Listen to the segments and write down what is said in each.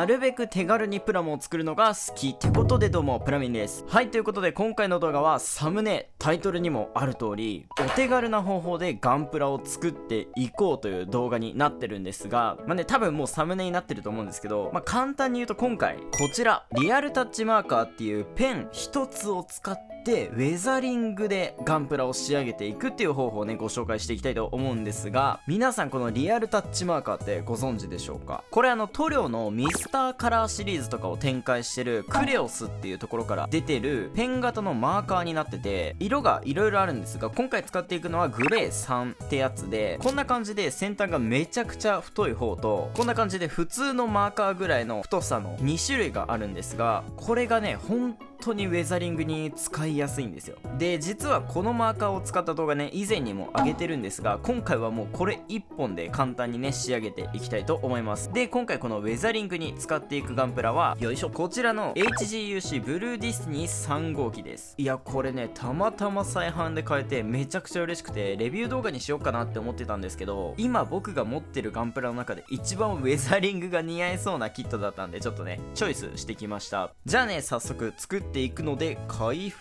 なるべく手軽にプラモを作るのが好きってことで、どうもプラミンです。はい、ということで今回の動画はサムネタイトルにもある通り、お手軽な方法でガンプラを作っていこうという動画になってるんですが、多分もうサムネになってると思うんですけど、簡単に言うと今回こちらリアルタッチマーカーっていうペン一つを使ってウェザリングでガンプラを仕上げていくっていう方法をねご紹介していきたいと思うんですが、皆さんこのリアルタッチマーカーってご存知でしょうか？これ塗料のミスターカラーシリーズとかを展開してるクレオスっていうところから出てるペン型のマーカーになってて、色がいろいろあるんですが、今回使っていくのはグレー3ってやつで、こんな感じで先端がめちゃくちゃ太い方と、こんな感じで普通のマーカーぐらいの太さの2種類があるんですが、これがね本当にウェザリングに使いやすいんですよ。で、実はこのマーカーを使った動画ね以前にも上げてるんですが、今回はもうこれ1本で簡単にね仕上げていきたいと思います。で、今回このウェザリングに使っていくガンプラは、よいしょ、こちらの HGUC ブルーディスニー3号機です。いや、これねたまたま再販で買えてめちゃくちゃ嬉しくて、レビュー動画にしようかなって思ってたんですけど、今僕が持ってるガンプラの中で一番ウェザリングが似合いそうなキットだったんで、ちょっとねチョイスしてきました。じゃあね、早速作っていくので開封。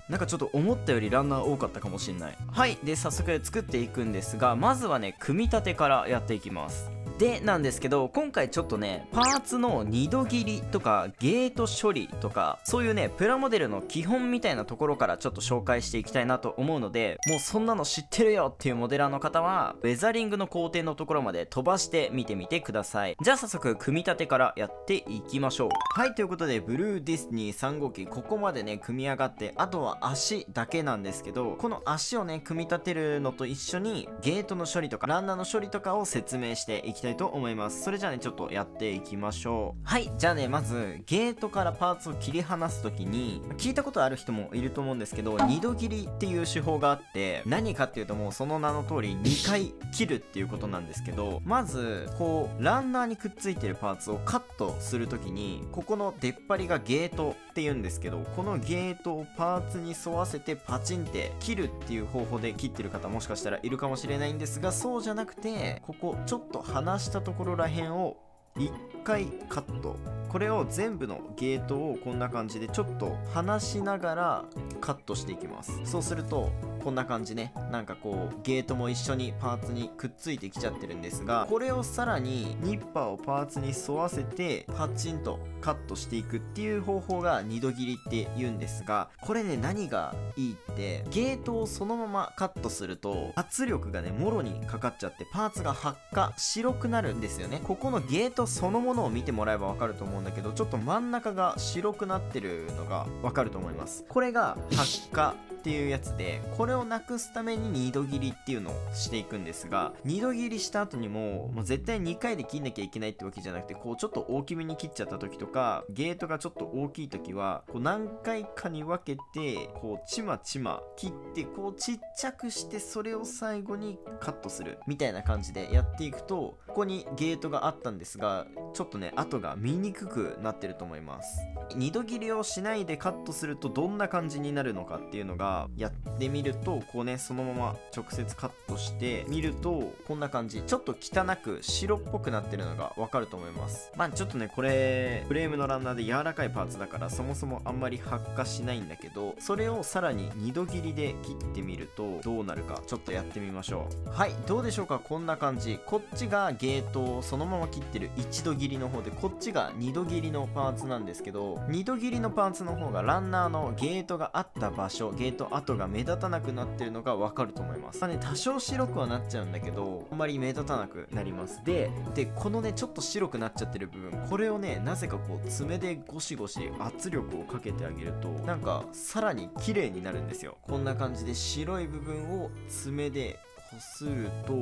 なんかちょっと思ったよりランナー多かったかもしんない。はい、で早速作っていくんですが、まずはね組み立てからやっていきます。でなんですけど、今回ちょっとねパーツの2度切りとかゲート処理とか、そういうねプラモデルの基本みたいなところからちょっと紹介していきたいなと思うので、もうそんなの知ってるよっていうモデラーの方はウェザリングの工程のところまで飛ばして見てみてください。じゃあ早速組み立てからやっていきましょう。はい、ということでブルーディスニー3号機ここまでね組み上がって、あとは足だけなんですけど、この足をね組み立てるのと一緒にゲートの処理とかランナーの処理とかを説明していきたいと思います。それじゃあねちょっとやっていきましょう。はい、じゃあねまずゲートからパーツを切り離す時に、聞いたことある人もいると思うんですけど、2度切りっていう手法があって、何かっていうともうその名の通り2回切るっていうことなんですけど、まずこうランナーにくっついてるパーツをカットする時に、ここの出っ張りがゲートっていうんですけど、このゲートをパーツに沿わせてパチンって切るっていう方法で切ってる方もしかしたらいるかもしれないんですが、そうじゃなくて、ここちょっと離したところらへんを1回カット。これを全部のゲートをこんな感じでちょっと離しながらカットしていきます。そうするとこんな感じね、なんかこうゲートも一緒にパーツにくっついてきちゃってるんですが、これをさらにニッパーをパーツに沿わせてパチンとカットしていくっていう方法が2度切りって言うんですが、これね何がいいって、ゲートをそのままカットすると圧力がねもろにかかっちゃってパーツが発火白くなるんですよね。ここのゲートそのものを見てもらえばわかると思うんだけど、ちょっと真ん中が白くなってるのがわかると思います。これが発火っていうやつで、これをなくすために2度切りっていうのをしていくんですが、2度切りした後にもう絶対2回で切んなきゃいけないってわけじゃなくて、こうちょっと大きめに切っちゃった時とか、ゲートがちょっと大きい時はこう何回かに分けてこうちまちま切って、こうちっちゃくして、それを最後にカットするみたいな感じでやっていくと、ここにゲートがあったんですが、ちょっとね跡が見にくくなってると思います。2度切りをしないでカットするとどんな感じになるのかっていうのがやってみると、こうねそのまま直接カットしてみるとこんな感じ、ちょっと汚く白っぽくなってるのがわかると思います。ちょっとねこれフレームのランナーで柔らかいパーツだからそもそもあんまり発火しないんだけど、それをさらに2度切りで切ってみるとどうなるかちょっとやってみましょう。はい、どうでしょうか。こんな感じ。こっちがゲートをそのまま切ってる1度切りの方で、こっちが2度切りのパーツなんですけど、2度切りのパーツの方がランナーのゲートがあった場所、ゲート跡が目立たなくなってるのがわかると思います。多少白くはなっちゃうんだけど、あんまり目立たなくなります。でこのねちょっと白くなっちゃってる部分、これをねなぜかこう爪でゴシゴシ圧力をかけてあげると、なんかさらに綺麗になるんですよ。こんな感じで白い部分を爪でこすると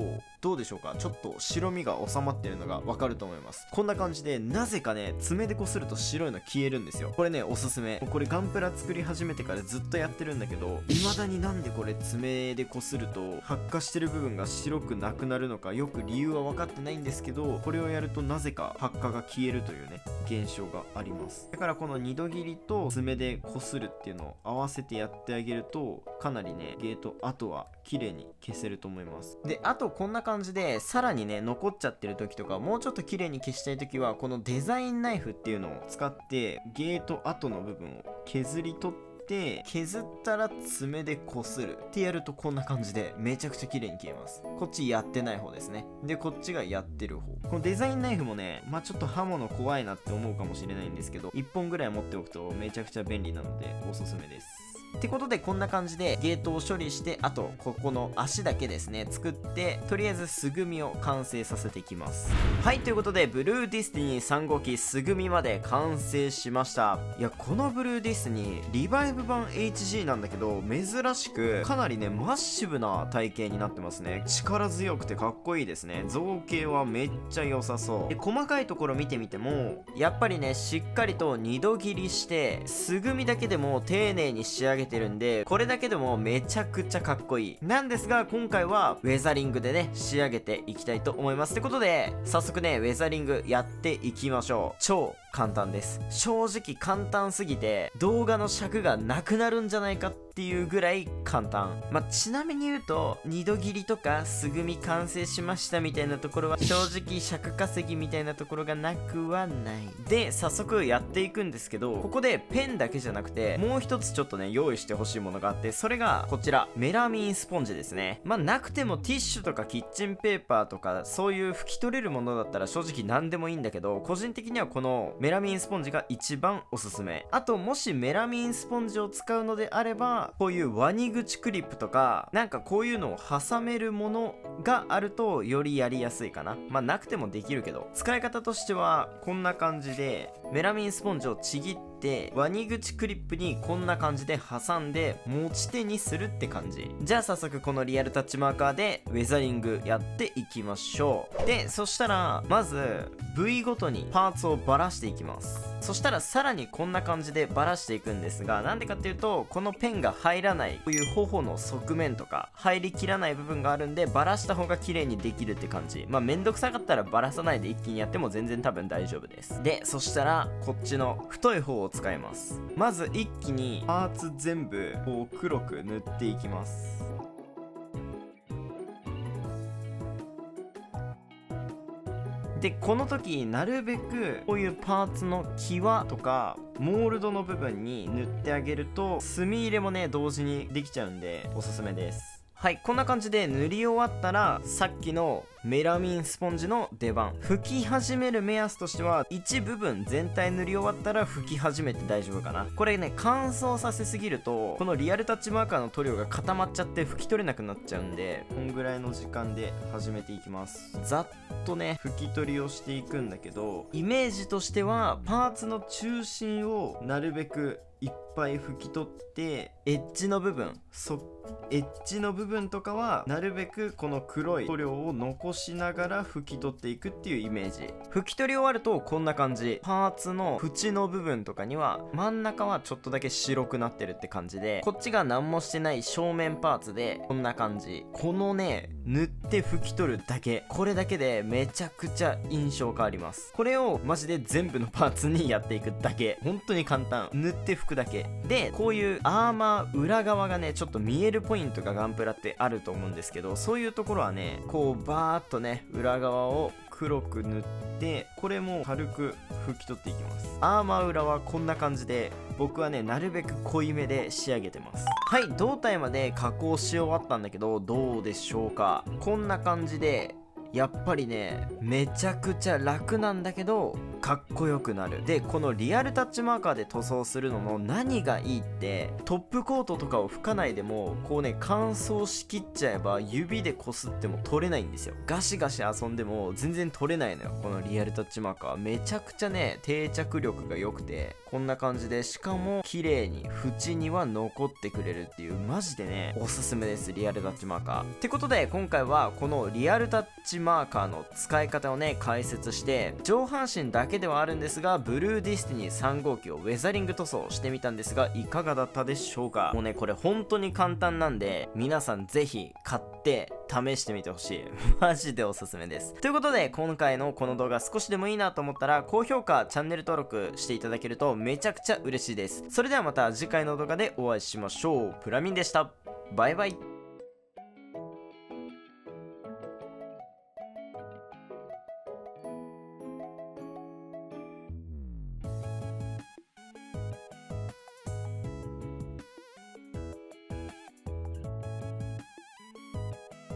どうでしょうか。ちょっと白みが収まってるのがわかると思います。こんな感じでなぜかね爪でこすると白いの消えるんですよ。これねおすすめ。これガンプラ作り始めてからずっとやってるんだけど、未だになんでこれ爪でこすると発火してる部分が白くなくなるのかよく理由は分かってないんですけど、これをやるとなぜか発火が消えるというね現象があります。だからこの2度切りと爪でこするっていうのを合わせてやってあげると、かなりねゲート跡は綺麗に消せると思います。であとこんな感感じでさらにね残っちゃってる時とかもうちょっと綺麗に消したい時はこのデザインナイフっていうのを使ってゲート跡の部分を削り取って削ったら爪でこするってやるとこんな感じでめちゃくちゃ綺麗に消えます。こっちやってない方ですね。でこっちがやってる方。このデザインナイフもねちょっと刃物怖いなって思うかもしれないんですけど1本ぐらい持っておくとめちゃくちゃ便利なのでおすすめです。ってことでこんな感じでゲートを処理して、あとここの足だけですね作って、とりあえず素組みを完成させていきます。はい、ということでブルーディスティニー3号機素組みまで完成しました。いやこのブルーディスティニーリバイブ版 HG なんだけど珍しくかなりねマッシブな体型になってますね。力強くてかっこいいですね。造形はめっちゃ良さそうで、細かいところ見てみてもやっぱりねしっかりと2度切りして素組みだけでも丁寧に仕上げてるんで、これだけでもめちゃくちゃかっこいいなんですが、今回はウェザリングでね仕上げていきたいと思います。ってことで早速ねウェザリングやっていきましょう。超簡単です。正直簡単すぎて動画の尺がなくなるんじゃないかっていうぐらい簡単。ちなみに言うと2度切りとか素組み完成しましたみたいなところは正直尺稼ぎみたいなところがなくはないで、早速やっていくんですけど、ここでペンだけじゃなくてもう一つちょっとね用意してほしいものがあって、それがこちらメラミンスポンジですね。なくてもティッシュとかキッチンペーパーとかそういう拭き取れるものだったら正直何でもいいんだけど、個人的にはこのメラミンスポンジが一番おすすめ。あともしメラミンスポンジを使うのであればこういうワニ口クリップとかなんかこういうのを挟めるものがあるとよりやりやすいかな。なくてもできるけど、使い方としてはこんな感じでメラミンスポンジをちぎってワニ口クリップにこんな感じで挟んで持ち手にするって感じ。じゃあ早速このリアルタッチマーカーでウェザリングやっていきましょう。でそしたらまず部位ごとにパーツをばらしていきます。そしたらさらにこんな感じでばらしていくんですが、なんでかっていうとこのペンが入らないこういう頬の側面とか入りきらない部分があるんで、ばらした方が綺麗にできるって感じ。めんどくさかったらばらさないで一気にやっても全然多分大丈夫です。でそしたらこっちの太い方を使います。まず一気にパーツ全部こう黒く塗っていきます。でこの時なるべくこういうパーツの際とかモールドの部分に塗ってあげると墨入れもね同時にできちゃうんでおすすめです。はい、こんな感じで塗り終わったらさっきのメラミンスポンジの出番。拭き始める目安としては一部分全体塗り終わったら拭き始めて大丈夫かな。これね乾燥させすぎるとこのリアルタッチマーカーの塗料が固まっちゃって拭き取れなくなっちゃうんで、こんぐらいの時間で始めていきます。ざっとね拭き取りをしていくんだけど、イメージとしてはパーツの中心をなるべくいっぱい拭き取ってエッジの部分とかはなるべくこの黒い塗料を残しながら拭き取っていくっていうイメージ。拭き取り終わるとこんな感じ。パーツの縁の部分とかには真ん中はちょっとだけ白くなってるって感じで、こっちが何もしてない正面パーツでこんな感じ。このね塗って拭き取るだけ、これだけでめちゃくちゃ印象変わります。これをマジで全部のパーツにやっていくだけ。本当に簡単。塗って拭くだけで、こういうアーマー裏側がねちょっと見えるポイントがガンプラってあると思うんですけど、そういうところはねこうバーっとね裏側を黒く塗って、これも軽く拭き取っていきます。アーマー裏はこんな感じで僕はねなるべく濃いめで仕上げてます。はい、胴体まで加工し終わったんだけどどうでしょうか。こんな感じでやっぱりねめちゃくちゃ楽なんだけどかっこよくなる。でこのリアルタッチマーカーで塗装するのの何がいいって、トップコートとかを拭かないでもこうね乾燥しきっちゃえば指でこすっても取れないんですよ。ガシガシ遊んでも全然取れないのよ。このリアルタッチマーカーめちゃくちゃね定着力が良くて、こんな感じでしかも綺麗に縁には残ってくれるっていう、マジでねおすすめです、リアルタッチマーカー。ってことで今回はこのリアルタッチマーカーの使い方をね解説して、上半身だけではあるんですがブルーディスティニー3号機をウェザリング塗装してみたんですがいかがだったでしょうか。もうねこれ本当に簡単なんで皆さんぜひ買って試してみてほしいマジでおすすめです。ということで今回のこの動画少しでもいいなと思ったら高評価チャンネル登録していただけるとめちゃくちゃ嬉しいです。それではまた次回の動画でお会いしましょう。プラミンでした。バイバイ。